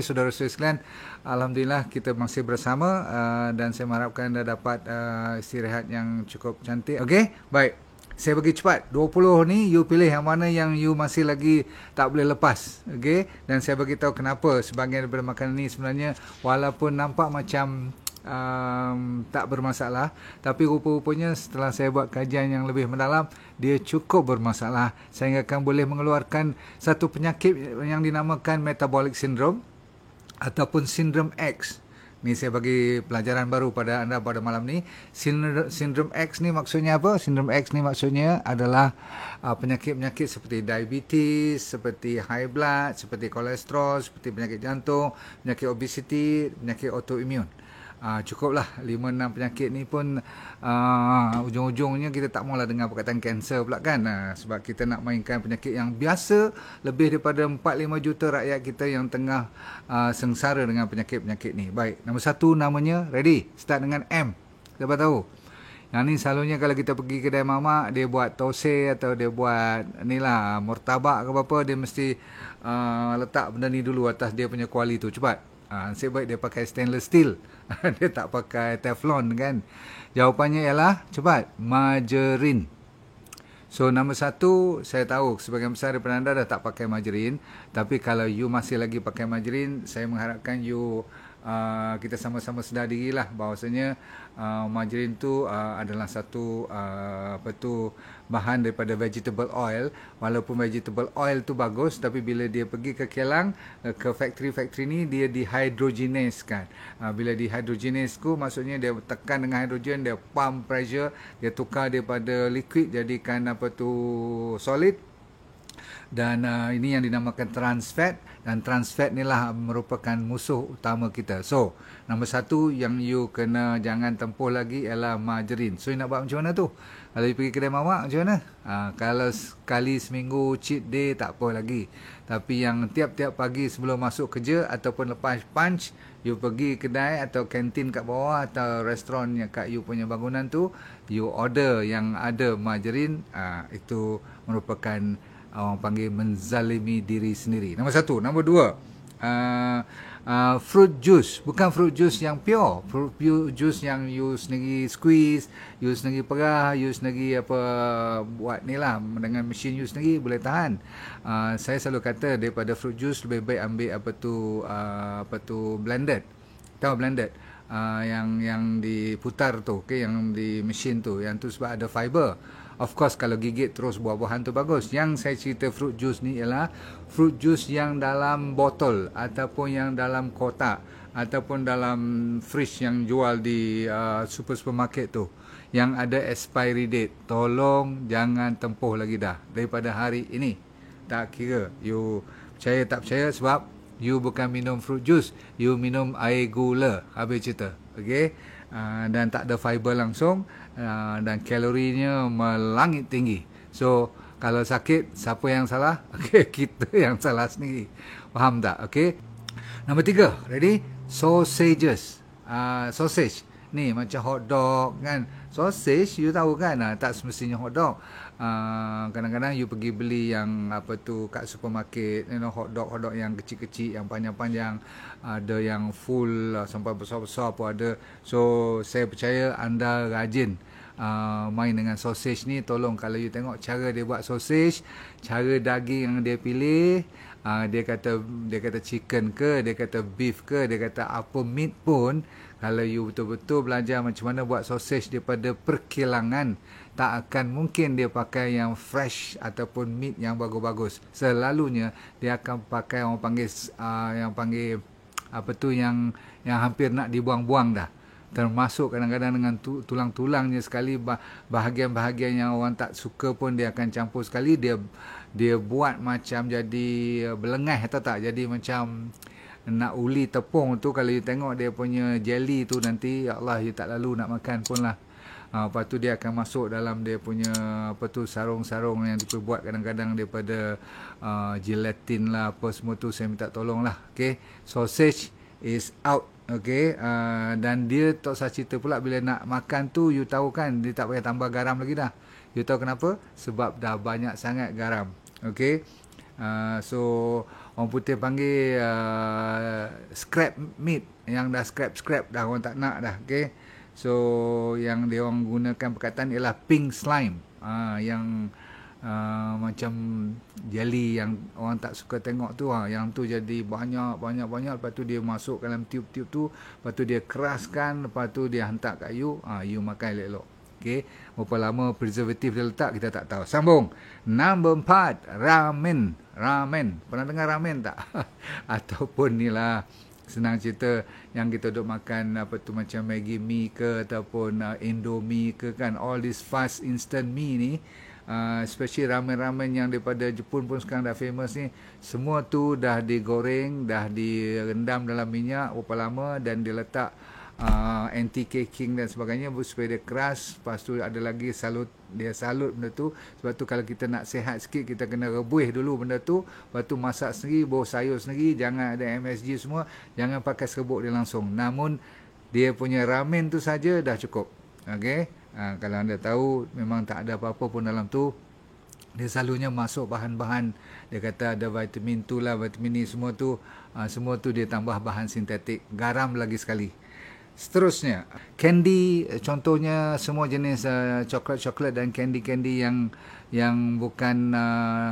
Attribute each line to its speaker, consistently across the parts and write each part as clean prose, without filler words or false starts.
Speaker 1: saudara-saudara sekalian, alhamdulillah kita masih bersama dan saya mengharapkan anda dapat istirahat yang cukup cantik. Okey, baik. Saya bagi cepat. 20 ni you pilih yang mana yang you masih lagi tak boleh lepas. Okey, dan saya bagi tahu kenapa sebahagian daripada makanan ni sebenarnya walaupun nampak macam tak bermasalah, tapi rupa-rupanya setelah saya buat kajian yang lebih mendalam, dia cukup bermasalah sehingga akan boleh mengeluarkan satu penyakit yang dinamakan metabolic syndrome ataupun sindrom X. Ni saya bagi pelajaran baru pada anda pada malam ni. Sindrom X ni maksudnya apa? Sindrom X ni maksudnya adalah penyakit-penyakit seperti diabetes, seperti high blood, seperti kolesterol, seperti penyakit jantung, penyakit obesity, penyakit autoimmune. Cukuplah 5-6 penyakit ni pun ujung-ujungnya kita tak maulah dengar perkataan kanser pula kan, sebab kita nak mainkan penyakit yang biasa. Lebih daripada 4-5 juta rakyat kita yang tengah sengsara dengan penyakit-penyakit ni. Baik, nombor 1 namanya, ready, start dengan M. Siapa tahu? Yang ni selalunya kalau kita pergi kedai mamak, dia buat tosai atau dia buat ni lah murtabak ke apa, dia mesti letak benda ni dulu atas dia punya kuali tu. Cepat. Nasib baik dia pakai stainless steel. Dia tak pakai teflon kan. Jawapannya ialah, cepat, margarin. So nombor 1, saya tahu sebagian besar daripada anda dah tak pakai margarin. Tapi kalau you masih lagi pakai margarin, saya mengharapkan you kita sama-sama sedar dirilah bahawasanya margarin tu adalah satu bahan daripada vegetable oil. Walaupun vegetable oil tu bagus, tapi bila dia pergi ke kilang, ke factory ni, dia dihydrogenase kan. Bila dihydrogenase tu maksudnya dia tekan dengan hidrogen, dia pump pressure, dia tukar daripada liquid jadikan solid. Dan ini yang dinamakan trans fat, dan trans fat ni lah merupakan musuh utama kita. So nombor 1 yang you kena jangan tempuh lagi ialah margarin. So you nak buat macam mana tu? Kalau you pergi kedai mamak macam mana? Kalau sekali seminggu cheat day tak apa lagi, tapi yang tiap-tiap pagi sebelum masuk kerja ataupun lepas punch, you pergi kedai atau kantin kat bawah atau restoran yang kat you punya bangunan tu, you order yang ada margarin. Itu merupakan orang panggil menzalimi diri sendiri. Nombor 1. Nombor 2, fruit juice. Bukan fruit juice yang pure. Fruit juice yang you sendiri squeeze, you sendiri perah, you sendiri buat ni lah dengan mesin you sendiri, boleh tahan. Saya selalu kata daripada fruit juice lebih baik ambil blended. Tahu blended? Yang diputar tu, okay? Yang di mesin tu. Yang tu sebab ada fiber. Of course kalau gigit terus buah-buahan tu bagus. Yang saya cerita fruit juice ni ialah fruit juice yang dalam botol ataupun yang dalam kotak ataupun dalam fridge yang jual di supermarket tu, yang ada expiry date. Tolong jangan tempuh lagi dah daripada hari ini. Tak kira you percaya tak percaya, sebab you bukan minum fruit juice, you minum air gula. Habis cerita. Okay? Dan tak ada fiber langsung, dan kalorinya melangit tinggi. So kalau sakit, siapa yang salah? Okay, kita yang salah sendiri. Faham tak? Okay. Nombor 3, ready? Sausages. Sausage ni macam hot dog kan. Sausage you tahu kan, tak semestinya hot dog. Kadang-kadang you pergi beli yang kat supermarket, hot dog yang kecil-kecil, yang panjang-panjang, ada yang full sampai besar-besar pun ada. So saya percaya anda rajin main dengan sausage ni. Tolong kalau you tengok cara dia buat sausage, cara daging yang dia pilih, dia kata chicken ke, dia kata beef ke, dia kata apa meat pun, kalau you betul-betul belajar macam mana buat sausage daripada perkilangan, tak akan mungkin dia pakai yang fresh ataupun meat yang bagus-bagus. Selalunya dia akan pakai yang panggil yang hampir nak dibuang-buang dah. Termasuk kadang-kadang dengan tulang-tulangnya sekali, bahagian-bahagian yang orang tak suka pun dia akan campur sekali. Dia buat macam jadi belengah atau tak, jadi macam nak uli tepung tu. Kalau you tengok dia punya jelly tu nanti, ya Allah, you tak lalu nak makan pun lah. Lepas tu dia akan masuk dalam dia punya sarung-sarung yang diperbuat kadang-kadang daripada gelatin lah, apa semua tu. Saya minta tolong lah. Okay, sausage is out. Okay, dan dia tak usah cerita pula bila nak makan tu, you tahu kan, dia tak payah tambah garam lagi dah. You tahu kenapa? Sebab dah banyak sangat garam. Okay, so orang putih panggil scrap meat, yang dah scrap dah, orang tak nak dah. Okay, so yang dia orang gunakan perkataan ialah pink slime, yang macam jelly yang orang tak suka tengok tu, yang tu jadi banyak, lepas tu dia masuk dalam tiup-tiup tu, lepas tu dia keraskan, lepas tu dia hantar kat you, you makan elok-elok. Okey, berapa lama preservatif dia letak kita tak tahu. Sambung. Number 4, ramen. Pernah dengar ramen tak? Ataupun ni lah, senang cerita yang kita duk makan apa tu, macam Maggi mee ke ataupun Indomie ke kan, all this fast instant mee ni, especially ramen-ramen yang daripada Jepun pun sekarang dah famous ni, semua tu dah digoreng, dah direndam dalam minyak berapa lama, dan diletak anti-caking dan sebagainya supaya dia keras. Lepas tu ada lagi dia salut benda tu. Sebab tu kalau kita nak sihat sikit, kita kena rebuih dulu benda tu, lepas tu masak sendiri, bawah sayur sendiri, jangan ada MSG semua, jangan pakai serbuk dia langsung. Namun dia punya ramen tu saja dah cukup. Okey, kalau anda tahu memang tak ada apa-apa pun dalam tu. Dia selalunya masuk bahan-bahan, dia kata ada vitamin tu lah, vitamin ni, semua tu dia tambah bahan sintetik, garam lagi sekali. Seterusnya, candy, contohnya semua jenis coklat dan candy yang bukan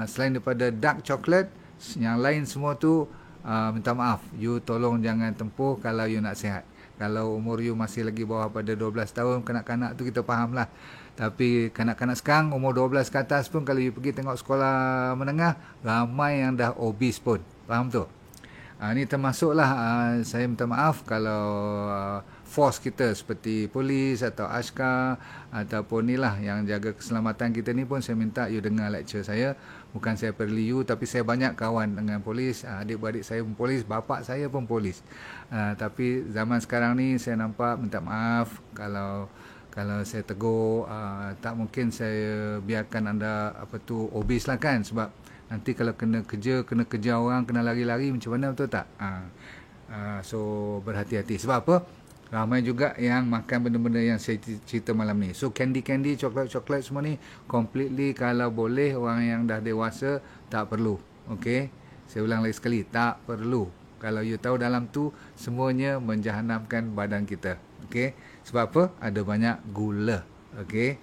Speaker 1: selain daripada dark chocolate, yang lain semua tu minta maaf, you tolong jangan tempuh kalau you nak sihat. Kalau umur you masih lagi bawah pada 12 tahun, kanak-kanak tu kita faham lah. Tapi kanak-kanak sekarang umur 12 ke atas pun, kalau you pergi tengok sekolah menengah, ramai yang dah obese pun. Faham tu? Ini termasuklah saya minta maaf kalau force kita seperti polis atau askar ataupun ni lah yang jaga keselamatan kita ni pun, saya minta you dengar lecture saya. Bukan saya perli you, tapi saya banyak kawan dengan polis, adik-beradik saya pun polis, bapak saya pun polis. Tapi zaman sekarang ni saya nampak, minta maaf kalau saya tegur, tak mungkin saya biarkan anda obese lah kan, sebab nanti kalau kena kejar orang, kena lari-lari macam mana, betul tak? So berhati-hati. Sebab apa? Ramai juga yang makan benda-benda yang saya cerita malam ni. So candy, coklat semua ni completely, kalau boleh orang yang dah dewasa tak perlu. Okey, saya ulang lagi sekali, tak perlu. Kalau you tahu dalam tu semuanya menjahanamkan badan kita. Okey, sebab apa? Ada banyak gula. Okey,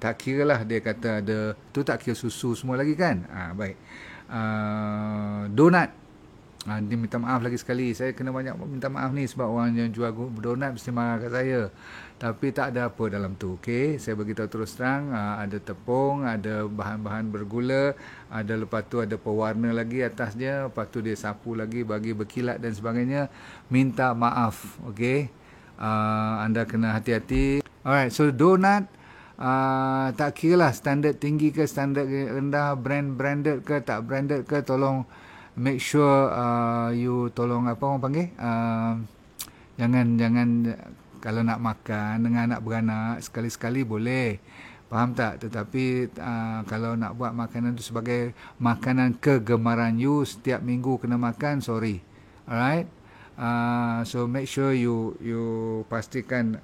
Speaker 1: tak kira lah, dia kata ada tu, tak kira susu semua lagi kan. Baik. Donat, dia minta maaf lagi sekali, saya kena banyak minta maaf ni, sebab orang yang jual donat mesti marah kat saya. Tapi tak ada apa dalam tu. Okey, saya beritahu terus terang, ada tepung, ada bahan-bahan bergula, ada lepas tu ada pewarna lagi atas dia, lepas tu dia sapu lagi bagi berkilat dan sebagainya. Minta maaf. Okey, anda kena hati-hati. Alright, so donat, tak kira lah standard tinggi ke standard rendah, branded ke tak branded ke, tolong make sure you tolong apa orang panggil, jangan kalau nak makan dengan anak beranak sekali-sekali boleh, faham tak? Tetapi kalau nak buat makanan tu sebagai makanan kegemaran you, setiap minggu kena makan, sorry. Alright, so make sure you pastikan.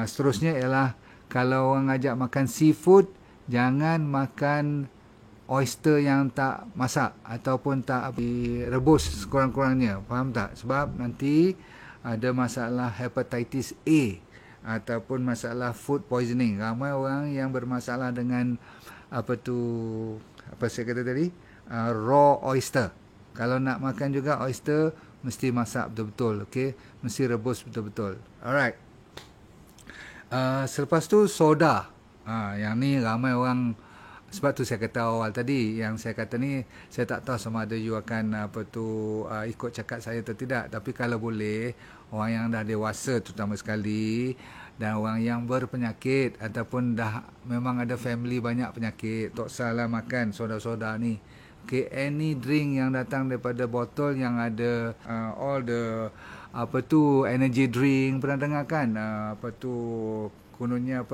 Speaker 1: Seterusnya ialah, kalau orang ajak makan seafood, jangan makan oyster yang tak masak ataupun tak direbus sekurang-kurangnya, faham tak? Sebab nanti ada masalah hepatitis A ataupun masalah food poisoning. Ramai orang yang bermasalah dengan apa saya kata tadi, raw oyster. Kalau nak makan juga oyster, mesti masak betul-betul. Okey, mesti rebus betul-betul. Alright. Selepas tu soda. Yang ni ramai orang, sebab tu saya kata awal tadi, yang saya kata ni, saya tak tahu sama ada you akan ikut cakap saya atau tidak. Tapi kalau boleh, orang yang dah dewasa terutama sekali, dan orang yang berpenyakit ataupun dah memang ada family banyak penyakit, tak salah makan soda-soda ni. Okay, any drink yang datang daripada botol yang ada all the energy drink, pernah dengar kan? Kononnya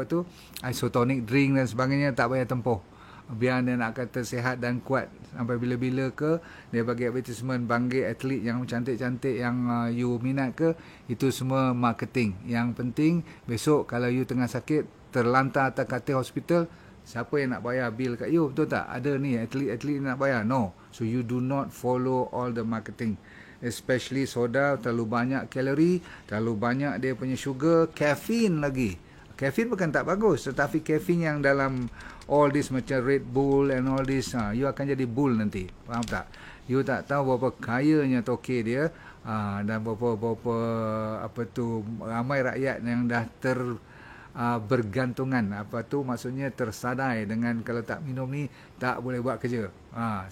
Speaker 1: isotonic drink dan sebagainya, tak payah tempuh. Biar dia nak kata sihat dan kuat sampai bila-bila ke, dia bagi advertisement panggil atlet yang cantik-cantik yang you minat ke, itu semua marketing. Yang penting besok kalau you tengah sakit, terlantar atas katil hospital, Siapa yang nak bayar bil kat you? Betul tak? Ada ni atlet-atlet nak bayar. No. So you do not follow all the marketing. Especially soda terlalu banyak kalori, terlalu banyak dia punya sugar, caffeine lagi. Caffeine bukan tak bagus, tetapi caffeine yang dalam all this macam Red Bull and all this, you akan jadi bull nanti. Faham tak? You tak tahu berapa kayanya toke dia, dan berapa apa tu ramai rakyat yang dah bergantungan, apa tu maksudnya tersadai dengan kalau tak minum ni tak boleh buat kerja.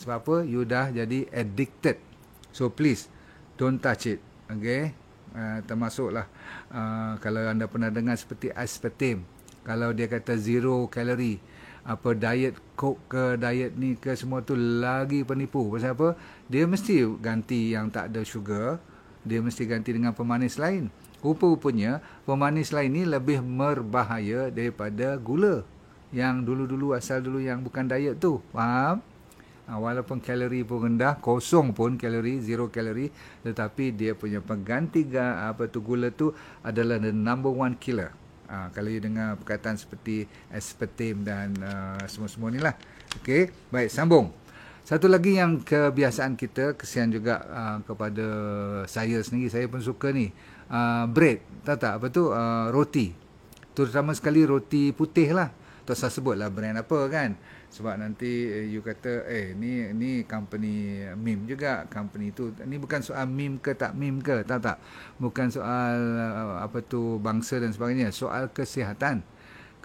Speaker 1: Sebab apa? You dah jadi addicted. So please don't touch it. Okay? Termasuklah kalau anda pernah dengar seperti aspartame, kalau dia kata 0 kalori, apa diet coke ke diet ni ke, semua tu lagi penipu. Pasal apa? Dia mesti ganti yang tak ada sugar, dia mesti ganti dengan pemanis lain. Rupa-rupanya pemanis lain ni lebih berbahaya daripada gula yang dulu-dulu asal dulu yang bukan diet tu. Faham? Walaupun kalori pun rendah, kosong pun kalori, 0 kalori, tetapi dia punya pengganti apa tu gula tu adalah the number one killer. Kalau you dengar perkataan seperti aspartame dan semua-semua ni lah. Okey, baik, sambung. Satu lagi yang kebiasaan kita, kesian juga kepada saya sendiri, saya pun suka ni, bread, tahu tak apa tu, roti. Terutama sekali roti putih lah. Tak usah sebut lah brand apa kan. Sebab nanti you kata, ni company meme juga, company tu. Ni bukan soal meme ke tak meme ke, tahu tak? Bukan soal apa tu bangsa dan sebagainya, soal kesihatan.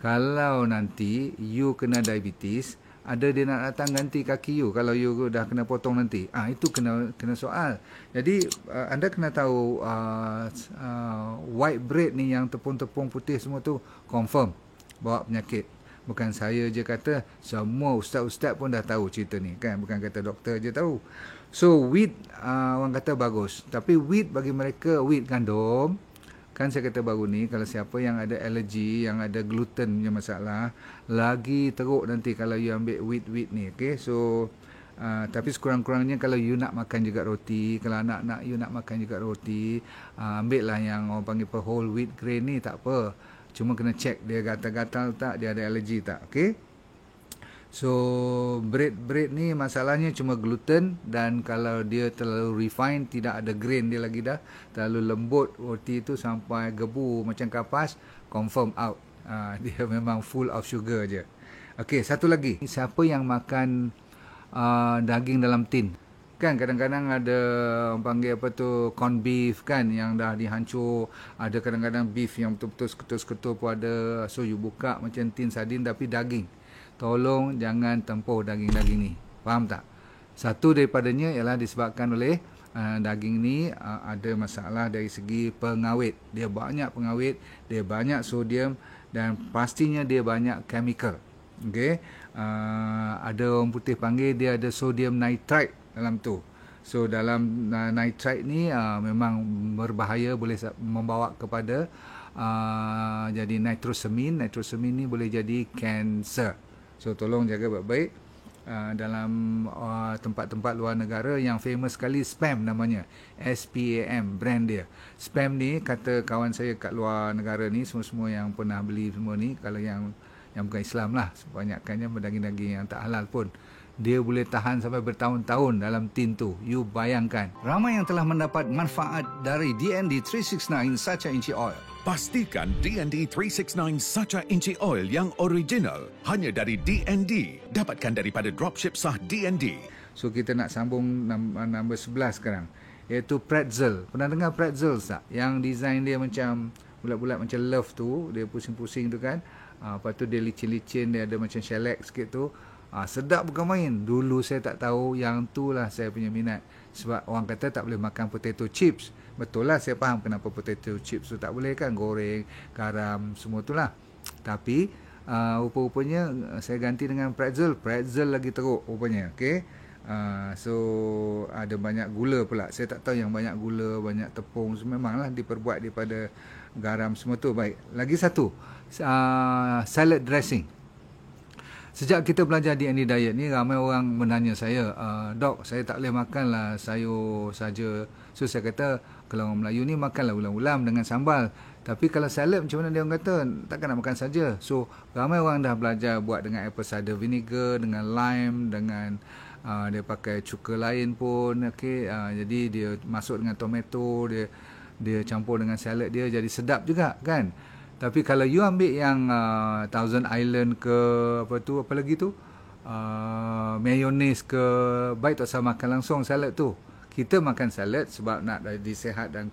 Speaker 1: Kalau nanti you kena diabetes, ada dia nak datang ganti kaki you kalau you dah kena potong nanti. Itu kena soal. Jadi anda kena tahu white bread ni yang tepung-tepung putih semua tu confirm bawa penyakit. Bukan saya je kata, semua ustaz-ustaz pun dah tahu cerita ni kan, bukan kata doktor je tahu. So wheat orang kata bagus, tapi wheat bagi mereka, wheat gandum kan, saya kata baru ni, kalau siapa yang ada alergi, yang ada gluten punya masalah, lagi teruk nanti kalau you ambil wheat ni. Okay, so tapi sekurang-kurangnya kalau you nak makan juga roti, kalau anak-anak you nak makan juga roti, ambil lah yang orang panggil whole wheat grain ni, tak apa. Cuma kena check dia gatal-gatal tak, dia ada alergi tak. Okay, so bread ni masalahnya cuma gluten, dan kalau dia terlalu refined, tidak ada grain dia lagi dah, terlalu lembut roti tu sampai gebu macam kapas, confirm out. Dia memang full of sugar je. Okay, satu lagi, siapa yang makan daging dalam tin kan, kadang-kadang ada orang panggil apa tu corn beef kan, yang dah dihancur, ada kadang-kadang beef yang betul-betul seketul-seketul pun ada. So you buka macam tin sardin tapi daging, tolong jangan tempuh daging-daging ni. Faham tak? Satu daripadanya ialah disebabkan oleh daging ni ada masalah dari segi pengawet. Dia banyak pengawet, dia banyak sodium, dan pastinya dia banyak chemical. Okay, ada orang putih panggil dia ada sodium nitrite dalam tu. So dalam nitrite ni memang berbahaya, boleh membawa kepada jadi nitrosamin. Nitrosamin ni boleh jadi kanser. So tolong jaga baik-baik. Dalam tempat-tempat luar negara yang famous sekali, Spam namanya, SPAM brand dia. Spam ni kata kawan saya kat luar negara ni, semua-semua yang pernah beli semua ni, kalau yang bukan Islam lah, kebanyakannya berdaging-daging yang tak halal pun, dia boleh tahan sampai bertahun-tahun dalam tin tu. You bayangkan. Ramai yang telah mendapat manfaat dari DND 369 Sacha Inchi Oil.
Speaker 2: Pastikan DND 369 Sacha Inchi Oil yang original hanya dari DND. Dapatkan daripada dropship sah DND.
Speaker 1: So kita nak sambung nombor 11 sekarang, iaitu pretzel. Pernah dengar pretzel tak? Yang design dia macam bulat-bulat macam love tu, dia pusing-pusing tu kan. Lepas tu dia licin-licin, dia ada macam shellac sikit tu. Sedap bukan main. Dulu saya tak tahu, yang tu lah saya punya minat. Sebab orang kata tak boleh makan potato chips. Betul lah, saya faham kenapa potato chips tu tak boleh kan, goreng, garam, semua tu lah. Tapi rupa-rupanya saya ganti dengan pretzel. Pretzel lagi teruk rupanya. Okay, so ada banyak gula pula. Saya tak tahu yang banyak gula, banyak tepung. So, memanglah diperbuat daripada garam semua tu. Baik, lagi satu, salad dressing. Sejak kita belajar DND diet ni, ramai orang menanya saya, Dok, saya tak boleh makanlah sayur saja. So saya kata, kalau orang Melayu ni makanlah ulam-ulam dengan sambal. Tapi kalau salad macam mana dia orang kata, takkan nak makan saja. So ramai orang dah belajar buat dengan apple cider vinegar, dengan lime, dengan dia pakai cuka lain pun, okey. Jadi dia masuk dengan tomato, dia campur dengan salad dia, jadi sedap juga kan. Tapi kalau you ambil yang Thousand Island ke apa lagi tu, mayonnaise ke, baik tak usah makan langsung salad tu. Kita makan salad sebab nak jadi sihat dan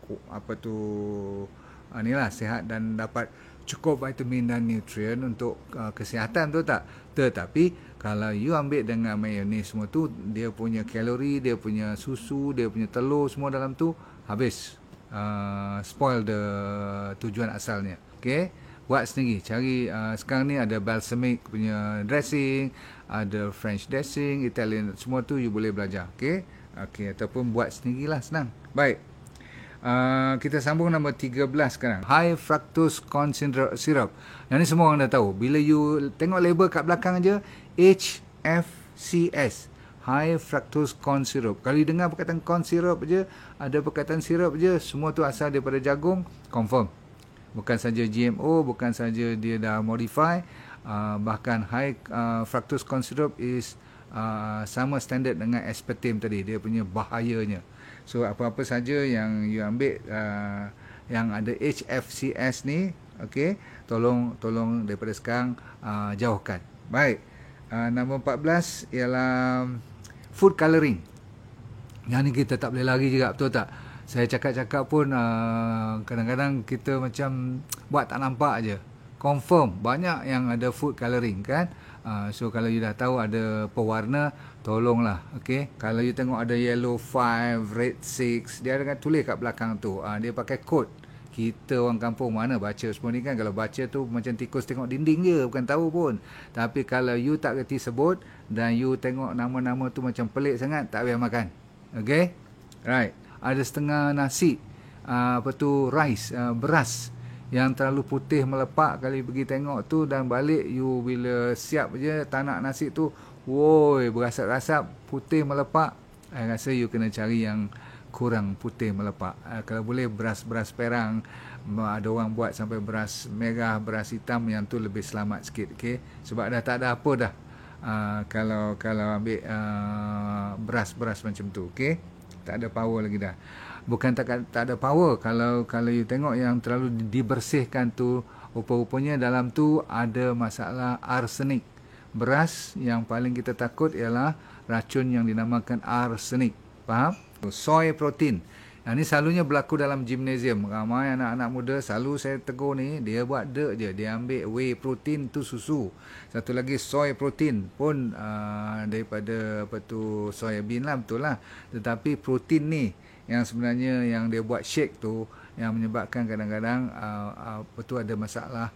Speaker 1: inilah sihat dan dapat cukup vitamin dan nutrien untuk kesihatan, tu tak. Tetapi kalau you ambil dengan mayonnaise semua tu, dia punya kalori, dia punya susu, dia punya telur semua dalam tu habis, spoil the tujuan asalnya. Okay, buat sendiri, cari sekarang ni ada balsamic punya dressing, ada French dressing, Italian, semua tu you boleh belajar. Okay, ataupun buat sendirilah, senang. Baik, kita sambung nombor 13 sekarang. High fructose corn syrup. Yang ni semua orang dah tahu. Bila you tengok label kat belakang aja, HFCS, High fructose corn syrup. Kalau you dengar perkataan corn syrup je, ada perkataan syrup je, semua tu asal daripada jagung, confirm. Bukan saja GMO, bukan saja dia dah modify, bahkan high fructose corn syrup is sama standard dengan aspartame tadi, dia punya bahayanya. So apa-apa saja yang you ambil yang ada HFCS ni, okey, tolong daripada sekarang jauhkan. Baik, nombor 14 ialah food colouring. Yang ni kita tak boleh lari juga, betul tak? Saya cakap-cakap pun kadang-kadang kita macam buat tak nampak aje. Confirm banyak yang ada food colouring kan. So kalau you dah tahu ada pewarna, tolonglah, okey. Kalau you tengok ada yellow 5, red 6, dia ada tulis kat belakang tu. Dia pakai kod. Kita orang kampung mana baca semua ni kan. Kalau baca tu macam tikus tengok dinding je, bukan tahu pun. Tapi kalau you tak kerti sebut dan you tengok nama-nama tu macam pelik sangat, tak payah makan. Okey? Right. Ada setengah nasi, rice, beras yang terlalu putih melepak. Kali pergi tengok tu dan balik, you bila siap je tanak nasi tu, woi, berasap-rasap, putih melepak. Saya rasa you kena cari yang kurang putih melepak. Kalau boleh beras perang, ada orang buat sampai beras merah, beras hitam, yang tu lebih selamat sikit, okey. Sebab dah tak ada apa dah kalau ambil beras macam tu, okey. Tak ada power lagi dah. Bukan tak ada power, kalau you tengok yang terlalu dibersihkan tu, rupa-rupanya dalam tu ada masalah arsenik. Beras yang paling kita takut ialah racun yang dinamakan arsenik. Faham? Soy protein. Yang ni selalunya berlaku dalam gimnasium. Ramai anak-anak muda selalu saya tegur ni, dia buat je. Dia ambil whey protein tu susu. Satu lagi soy protein pun daripada soya bean lah, betul lah. Tetapi protein ni yang sebenarnya yang dia buat shake tu, yang menyebabkan kadang-kadang ada masalah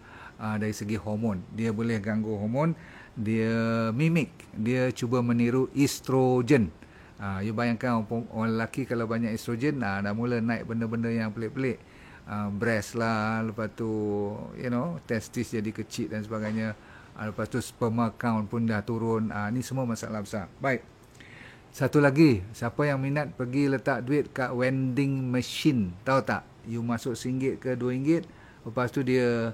Speaker 1: dari segi hormon. Dia boleh ganggu hormon, dia mimik, dia cuba meniru estrogen. You bayangkan orang lelaki kalau banyak estrogen, dah mula naik benda-benda yang pelik-pelik. Breast lah, lepas tu testis jadi kecil dan sebagainya. Lepas tu sperma count pun dah turun. Ni semua masalah besar. Baik. Satu lagi, siapa yang minat pergi letak duit kat vending machine, tahu tak? You masuk RM1 ke RM2, lepas tu dia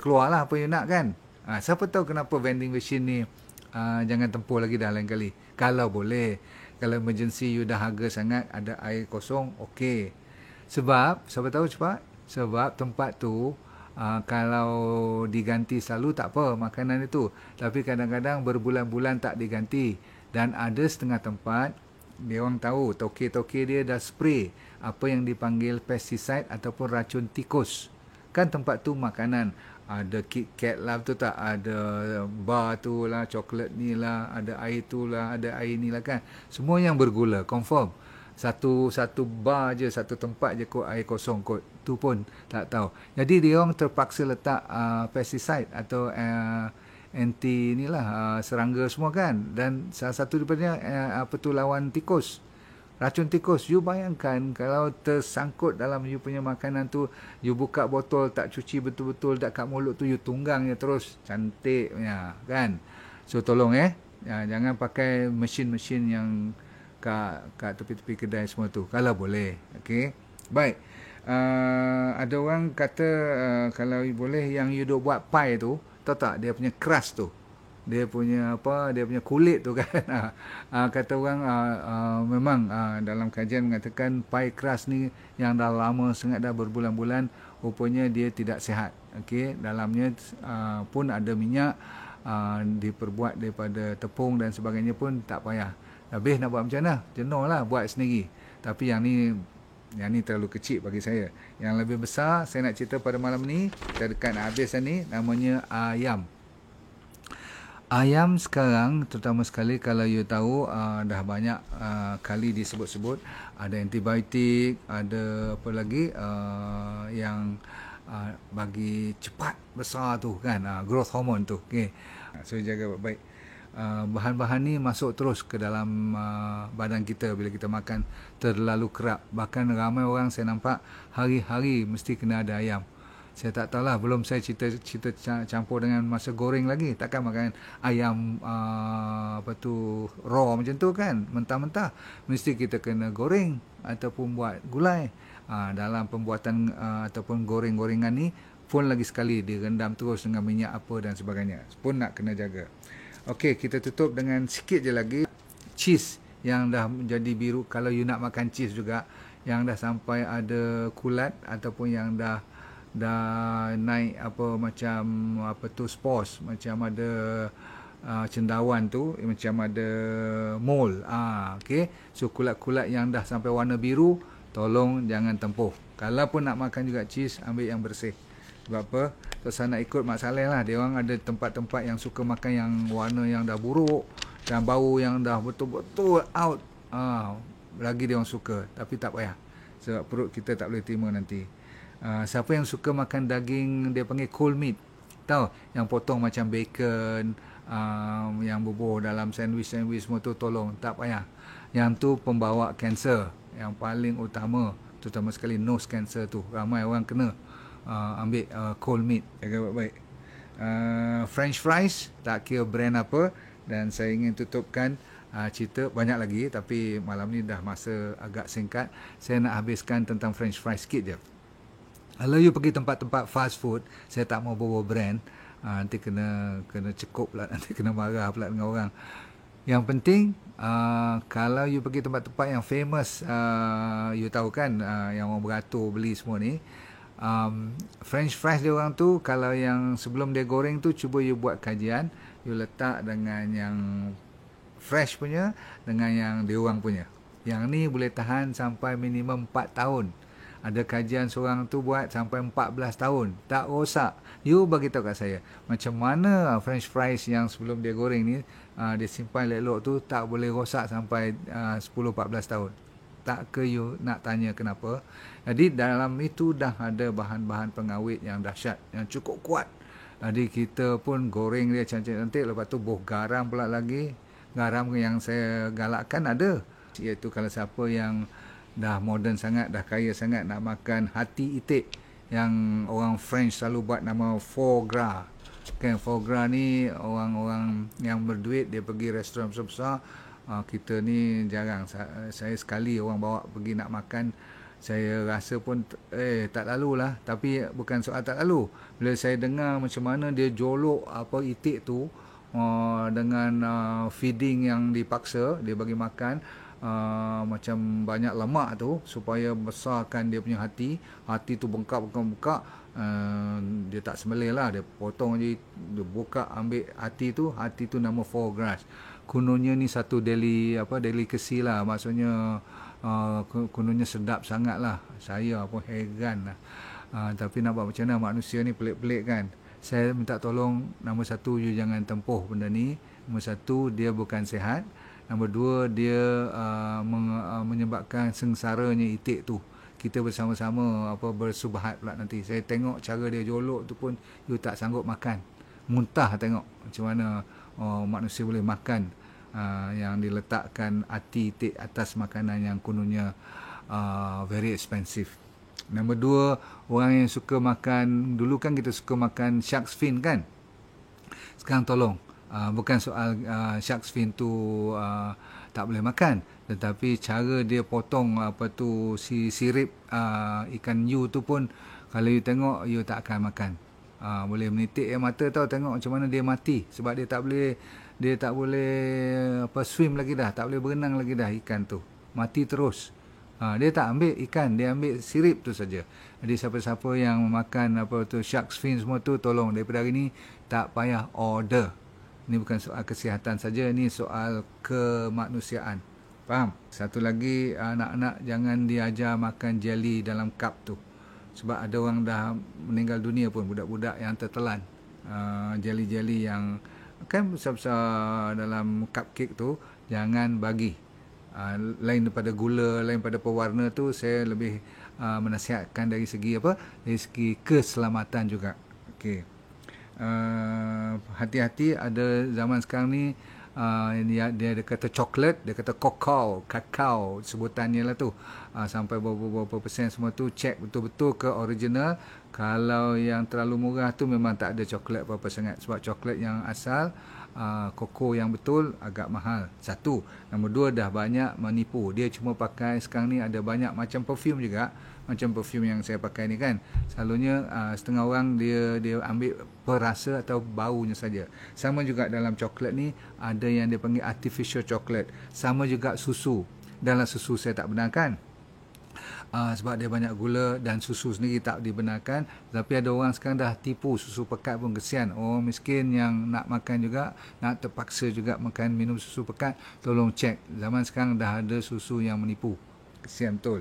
Speaker 1: keluar lah apa you nak kan. Siapa tahu kenapa vending machine ni jangan tempuh lagi dah lain kali. Kalau boleh, kalau emergency you dah harga sangat, ada air kosong, okey. Sebab, siapa tahu cepat? Sebab tempat tu kalau diganti selalu tak apa makanan itu. Tapi kadang-kadang berbulan-bulan tak diganti. Dan ada setengah tempat, dia orang tahu, toke-toke dia dah spray apa yang dipanggil pesticide ataupun racun tikus. Kan tempat tu makanan, ada KitKat lah, betul tak? Ada bar tu lah, coklat ni lah, ada air tu lah, ada air ni lah kan. Semua yang bergula, confirm. Satu bar je, satu tempat je kot air kosong kot. Tu pun tak tahu. Jadi dia orang terpaksa letak pesticide atau anti inilah serangga semua kan. Dan salah satu daripadanya lawan tikus. Racun tikus. You bayangkan kalau tersangkut dalam you punya makanan tu, you buka botol tak cuci betul-betul dekat mulut tu, you tunggang je terus, cantiknya kan. So tolong jangan pakai mesin-mesin yang kat tepi-tepi kedai semua tu kalau boleh. Okey. Baik. Ada orang kata kalau boleh yang you duk buat pie tu, tahu tak dia punya crust tu, dia punya apa, dia punya kulit tu kan. Kata orang memang dalam kajian mengatakan pie crust ni yang dah lama sangat, dah berbulan-bulan, rupanya dia tidak sihat. Okey, dalamnya pun ada minyak, diperbuat daripada tepung dan sebagainya, pun tak payah. Habis nak buat macam mana? Jenuh lah buat sendiri. Tapi yang ni terlalu kecil bagi saya. Yang lebih besar saya nak cerita pada malam ni, kita dekat nak habis ni, namanya ayam. Ayam sekarang, terutama sekali kalau you tahu, dah banyak kali disebut-sebut, ada antibiotik, ada apa lagi yang bagi cepat besar tu kan, growth hormone tu. Okay. So jaga baik-baik. Bahan-bahan ni masuk terus ke dalam badan kita bila kita makan terlalu kerap. Bahkan ramai orang saya nampak hari-hari mesti kena ada ayam. Saya tak tahulah, belum saya cerita campur dengan masa goreng lagi. Takkan makan ayam raw macam tu kan, mentah-mentah. Mesti kita kena goreng ataupun buat gulai. Dalam pembuatan ataupun goreng-gorengan ni pun lagi sekali direndam terus dengan minyak apa dan sebagainya. Pun nak kena jaga. Okey, kita tutup dengan sikit je lagi. Cheese yang dah menjadi biru, kalau you nak makan cheese juga, yang dah sampai ada kulat ataupun yang dah naik spores, macam ada cendawan tu, macam ada mole. Okey, so kulat-kulat yang dah sampai warna biru, tolong jangan tempuh. Kalau pun nak makan juga cheese, ambil yang bersih. Sebab apa? Terus nak ikut Mak Saleh lah. Dia orang ada tempat-tempat yang suka makan yang warna yang dah buruk dan bau yang dah betul-betul out. Lagi dia orang suka. Tapi tak payah, sebab perut kita tak boleh terima nanti. Siapa yang suka makan daging, dia panggil cold meat, tahu? Yang potong macam bacon, yang bubuh dalam sandwich semua tu, tolong tak payah. Yang tu pembawa kanser yang paling utama, terutama sekali nose cancer tu. Ramai orang kena. Ambil cold meat, jaga baik-baik. French fries, tak kira brand apa. Dan saya ingin tutupkan cerita banyak lagi, tapi malam ni dah masa agak singkat. Saya nak habiskan tentang French fries sikit je. Kalau you pergi tempat-tempat fast food, saya tak mau bawa brand, nanti kena cekup pula, nanti kena marah pula dengan orang. Yang penting, kalau you pergi tempat-tempat yang famous, you tahu kan, yang orang beratur beli semua ni, French fries dia orang tu, kalau yang sebelum dia goreng tu, cuba you buat kajian, you letak dengan yang fresh punya dengan yang dia orang punya. Yang ni boleh tahan sampai minimum 4 tahun. Ada kajian seorang tu buat sampai 14 tahun. Tak rosak. You bagi tahu kat saya, macam mana French fries yang sebelum dia goreng ni, dia simpan elok tu, tak boleh rosak sampai 10-14 tahun. Tak ke you nak tanya kenapa? Jadi dalam itu dah ada bahan-bahan pengawet yang dahsyat, yang cukup kuat. Jadi kita pun goreng dia cantik-cantik, lepas tu buh garam pula lagi. Garam yang saya galakkan ada, iaitu kalau siapa yang dah moden sangat, dah kaya sangat, nak makan hati itik yang orang French selalu buat nama foie gras. Kan, foie gras ni orang-orang yang berduit dia pergi restoran besar-besar. Kita ni jarang. Saya sekali orang bawa pergi nak makan, saya rasa pun tak lalulah. Tapi bukan soal tak lalu, bila saya dengar macam mana dia jolok itik tu dengan feeding yang dipaksa, dia bagi makan macam banyak lemak tu supaya besarkan dia punya hati tu, bengkak. Dia tak sembelih lah, dia potong je, dia buka, ambil hati tu nama foie gras. Kononnya ni satu delicacy lah, maksudnya kononnya sedap sangat lah. Saya pun heran lah. Tapi nak buat macam mana, manusia ni pelik-pelik kan. Saya minta tolong, nombor satu, you jangan tempuh benda ni. Nombor satu, dia bukan sihat. Nombor dua, dia menyebabkan sengsaranya itik tu. Kita bersama-sama bersubhat pula nanti. Saya tengok cara dia jolok tu pun, you tak sanggup makan. Muntah tengok macam mana manusia boleh makan yang diletakkan hati itik atas makanan yang kononnya very expensive. Nombor dua, orang yang suka makan, dulu kan kita suka makan shark's fin kan. Sekarang tolong, bukan soal shark's fin tu tak boleh makan. tetapi cara dia potong si sirip ikan you tu pun, kalau you tengok you tak akan makan. Boleh menitik air mata tau, tengok macam mana dia mati, sebab dia tak boleh swim lagi dah, tak boleh berenang lagi dah, ikan tu mati terus. Dia tak ambil ikan, dia ambil sirip tu saja. Jadi siapa-siapa yang makan shark fin semua tu, tolong daripada hari ni tak payah order. Ini bukan soal kesihatan saja, ini soal kemanusiaan. Faham? Satu lagi, anak-anak jangan diajar makan jelly dalam cup tu. Sebab ada orang dah meninggal dunia pun, budak-budak yang tertelan jelly-jelly yang kan besar-besar dalam cupcake tu, jangan bagi. Lain daripada gula, lain daripada pewarna tu, saya lebih menasihatkan dari segi dari segi keselamatan juga. Okey. Hati-hati, ada zaman sekarang ni dia ada kata coklat, dia kata kakao sebutannya lah tu, sampai berapa persen semua tu, check betul-betul ke original. Kalau yang terlalu murah tu memang tak ada coklat apa-apa sangat, sebab coklat yang asal koko yang betul agak mahal. Satu. Nombor dua, dah banyak menipu. Dia cuma pakai, sekarang ni ada banyak macam perfume juga, macam perfume yang saya pakai ni kan, selalunya setengah orang dia ambil perasa atau baunya saja. Sama juga dalam coklat ni, ada yang dia panggil artificial chocolate. Sama juga susu. Dalam susu saya tak benarkan, sebab dia banyak gula, dan susu sendiri tak dibenarkan. Tapi ada orang sekarang dah tipu susu pekat pun, kesian orang miskin yang nak makan juga, nak terpaksa juga makan minum susu pekat. Tolong cek, zaman sekarang dah ada susu yang menipu, kesian betul.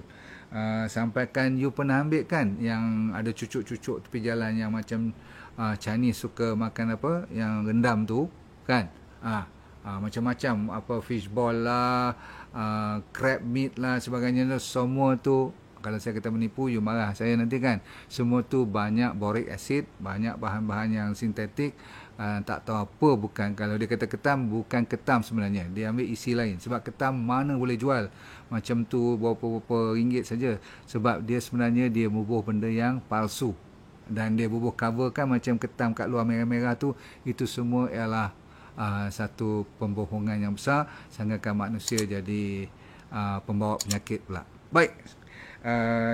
Speaker 1: Sampaikan you pernah ambil kan yang ada cucuk-cucuk tepi jalan yang macam Chinese suka makan yang rendam tu kan, macam-macam, fishball lah, crab meat lah sebagainya, semua tu. Kalau saya kata menipu, you marah saya nanti kan. Semua tu banyak boric acid, banyak bahan-bahan yang sintetik, tak tahu apa bukan. Kalau dia kata ketam, bukan ketam sebenarnya, dia ambil isi lain. Sebab ketam mana boleh jual macam tu berapa-berapa ringgit saja, sebab dia sebenarnya dia bubuh benda yang palsu, dan dia bubuh cover kan macam ketam kat luar merah-merah tu. Itu semua ialah satu pembohongan yang besar, sehinggakan manusia jadi pembawa penyakit pula. Baik,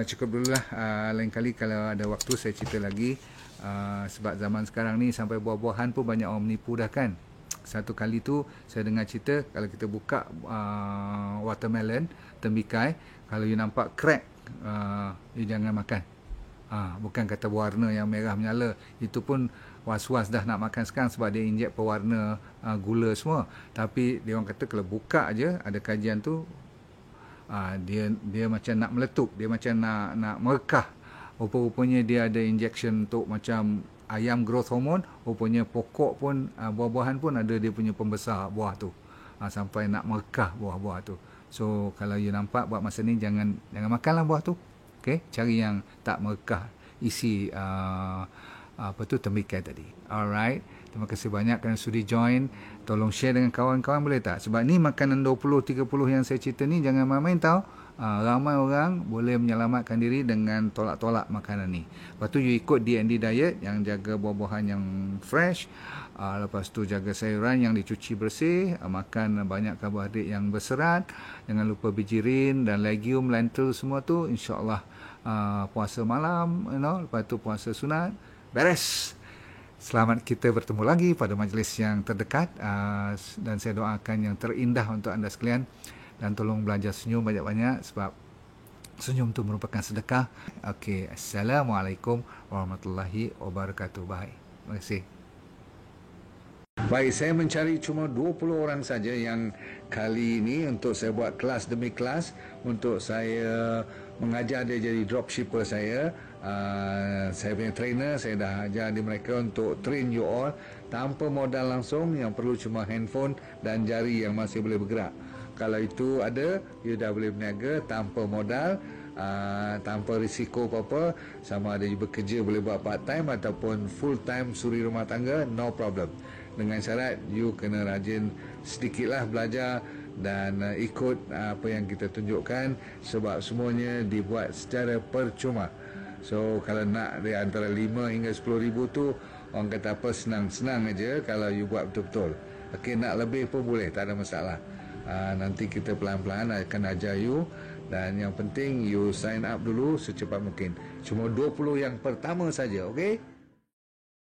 Speaker 1: cukup dululah. Lain kali kalau ada waktu saya cerita lagi, sebab zaman sekarang ni sampai buah-buahan pun banyak orang menipu dah kan. Satu kali tu saya dengar cerita, kalau kita buka watermelon, tembikai, kalau you nampak crack, you jangan makan. Bukan kata warna yang merah menyala, itu pun was-was dah nak makan sekarang, sebab dia injek pewarna gula semua. Tapi dia orang kata kalau buka aja, ada kajian tu, dia macam nak meletup, dia macam nak merekah. Rupa-rupanya dia ada injection untuk macam ayam growth hormone. Rupanya pokok pun, buah-buahan pun ada dia punya pembesar buah tu, sampai nak merekah buah-buah tu. So kalau you nampak buat masa ni, jangan makanlah buah tu. Okay? Cari yang tak merekah isi tembikai tadi. Alright, terima kasih banyak kerana sudi join. Tolong share dengan kawan-kawan boleh tak? Sebab ni makanan 20-30 yang saya cerita ni jangan main-main tau. Ramai orang boleh menyelamatkan diri dengan tolak-tolak makanan ni. Lepas tu you ikut D&D diet yang jaga buah-buahan yang fresh, lepas tu jaga sayuran yang dicuci bersih, makan banyak karbohidrat yang berserat, jangan lupa bijirin dan legume, lentil semua tu, insya-Allah puasa malam, lepas tu puasa sunat, beres. Selamat kita bertemu lagi pada majlis yang terdekat, dan saya doakan yang terindah untuk anda sekalian. Dan tolong belajar senyum banyak-banyak, sebab senyum itu merupakan sedekah. Okey, Assalamualaikum warahmatullahi wabarakatuh. Bye. Terima kasih. Baik, saya mencari cuma 20 orang saja yang kali ini untuk saya buat kelas demi kelas, untuk saya mengajar dia jadi dropshipper saya. Saya punya trainer, saya dah ajar di mereka untuk train you all tanpa modal langsung, yang perlu cuma handphone dan jari yang masih boleh bergerak. Kalau itu ada, you dah boleh berniaga tanpa modal, tanpa risiko apa-apa. Sama ada you bekerja boleh buat part time ataupun full time suri rumah tangga, no problem. Dengan syarat you kena rajin sedikitlah belajar dan ikut apa yang kita tunjukkan, sebab semuanya dibuat secara percuma. So kalau nak dari antara 5 hingga 10 ribu tu, orang kata apa, senang-senang aja kalau you buat betul-betul. Okey, nak lebih pun boleh, tak ada masalah. Nanti kita pelan-pelan akan ajar you, dan yang penting you sign up dulu secepat mungkin. Cuma 20 yang pertama saja, okey?